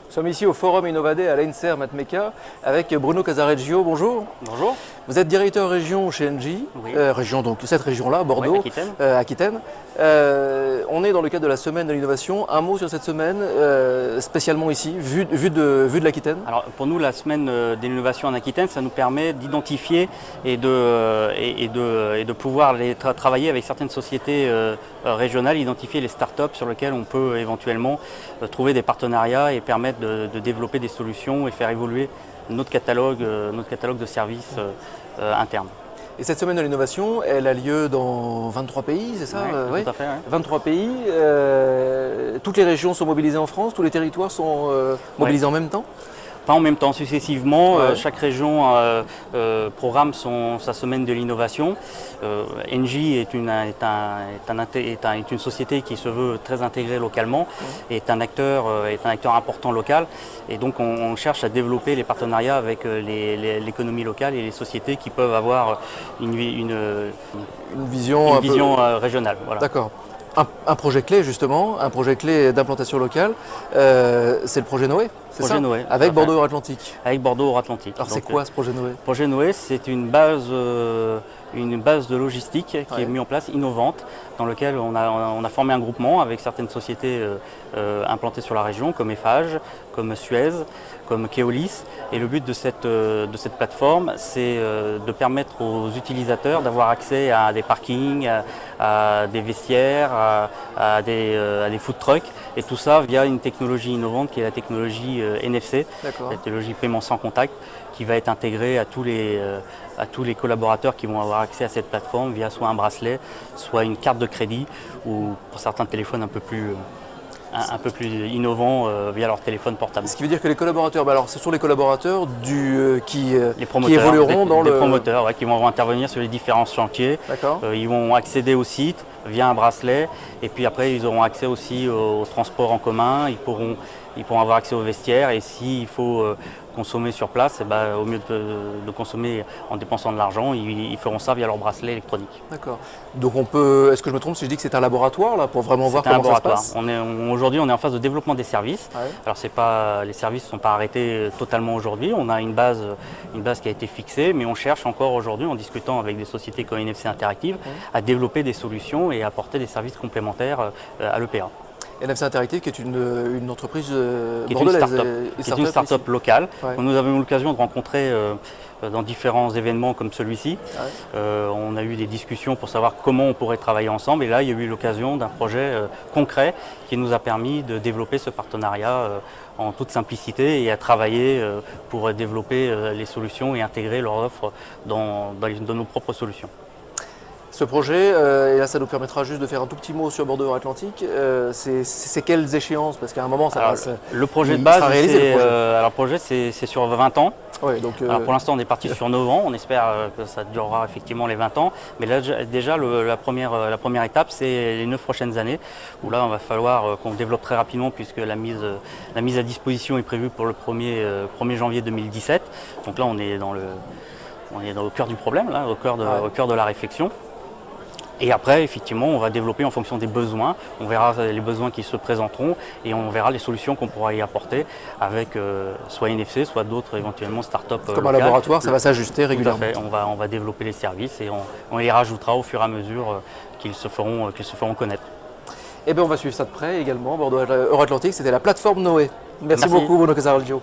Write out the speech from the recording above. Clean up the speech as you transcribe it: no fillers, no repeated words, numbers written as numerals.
Nous sommes ici au Forum Innovade à l'ENSER Matmeka avec Bruno Casareggio. Bonjour. Bonjour. Vous êtes directeur région chez Engie, Oui. Région, donc cette région-là, Bordeaux, Oui, Aquitaine. Aquitaine. On est dans le cadre de la semaine de l'innovation. Un mot sur cette semaine, spécialement ici, vu de l'Aquitaine. Alors pour nous, la semaine de l'innovation en Aquitaine, ça nous permet d'identifier et de pouvoir travailler avec certaines sociétés régionales, identifier les startups sur lesquelles on peut éventuellement trouver des partenariats et permettre de développer des solutions et faire évoluer notre catalogue de services internes. Et cette semaine de l'innovation, elle a lieu dans 23 pays, c'est ça? Oui, tout à fait. Ouais. 23 pays. Toutes les régions sont mobilisées en France, tous les territoires sont mobilisés en même temps? Pas en même temps, successivement. Ouais. Chaque région programme sa semaine de l'innovation. Engie est une société qui se veut très intégrée localement, est un acteur important local. Et donc on cherche à développer les partenariats avec l'économie locale et les sociétés qui peuvent avoir une vision régionale. Voilà. D'accord. Un projet clé justement, un projet clé d'implantation locale, c'est le projet Noé, c'est ça? Noé, avec Bordeaux-Atlantique. Avec Bordeaux-Atlantique. Alors c'est quoi ce projet Noé? Le projet Noé, c'est une base de logistique qui est mise en place, innovante, dans laquelle on a formé un groupement avec certaines sociétés implantées sur la région, comme Eiffage, comme Suez, comme Keolis. Et le but de cette plateforme, c'est de permettre aux utilisateurs d'avoir accès à des parkings, à des vestiaires, à des food trucks, et tout ça via une technologie innovante qui est la technologie NFC, la technologie paiement sans contact, qui va être intégrée à tous les collaborateurs qui vont avoir accès à cette plateforme via soit un bracelet, soit une carte de crédit, ou pour certains téléphones un peu plus innovants via leur téléphone portable. Ce qui veut dire que les collaborateurs, alors ce sont les collaborateurs qui évolueront dans les promoteurs qui vont intervenir sur les différents chantiers. Ils vont accéder au site via un bracelet, et puis après ils auront accès aussi au transport en commun, ils pourront avoir accès aux vestiaires, et s'il faut consommer sur place, au mieux de consommer en dépensant de l'argent, ils feront ça via leur bracelet électronique. D'accord. Donc est-ce que je me trompe si je dis que c'est un laboratoire là, pour vraiment voir comment ça se passe? Aujourd'hui, on est en phase de développement des services. Alors les services ne sont pas arrêtés totalement aujourd'hui. On a une base qui a été fixée, mais on cherche encore aujourd'hui, en discutant avec des sociétés comme NFC Interactive, à développer des solutions et apporter des services complémentaires à l'EPA. NFC Interactive, qui est une entreprise bordelaise, qui est une start-up locale, que nous avons eu l'occasion de rencontrer dans différents événements comme celui-ci. On a eu des discussions pour savoir comment on pourrait travailler ensemble, et là il y a eu l'occasion d'un projet concret qui nous a permis de développer ce partenariat en toute simplicité et à travailler pour développer les solutions et intégrer leurs offres dans nos propres solutions. Ce projet, et là ça nous permettra juste de faire un tout petit mot sur Bordeaux-Atlantique, c'est quelles échéances? Parce qu'à un moment ça va le projet de base, le projet c'est sur 20 ans. Ouais, donc, alors pour l'instant on est parti sur 9 ans, on espère que ça durera effectivement les 20 ans. Mais là déjà la première étape, c'est les 9 prochaines années, où là on va falloir qu'on développe très rapidement, puisque la mise à disposition est prévue pour le 1er janvier 2017. Donc là on est au cœur du problème, là, au cœur de la réflexion. Et après, effectivement, on va développer en fonction des besoins. On verra les besoins qui se présenteront et on verra les solutions qu'on pourra y apporter avec soit NFC, soit d'autres éventuellement start-up comme un laboratoire, ça va s'ajuster régulièrement. Tout à fait. On va développer les services et on les rajoutera au fur et à mesure qu'ils se feront connaître. Et bien, on va suivre ça de près également. Bordeaux-Atlantique, c'était la plateforme Noé. Merci beaucoup, Bruno Casareggio.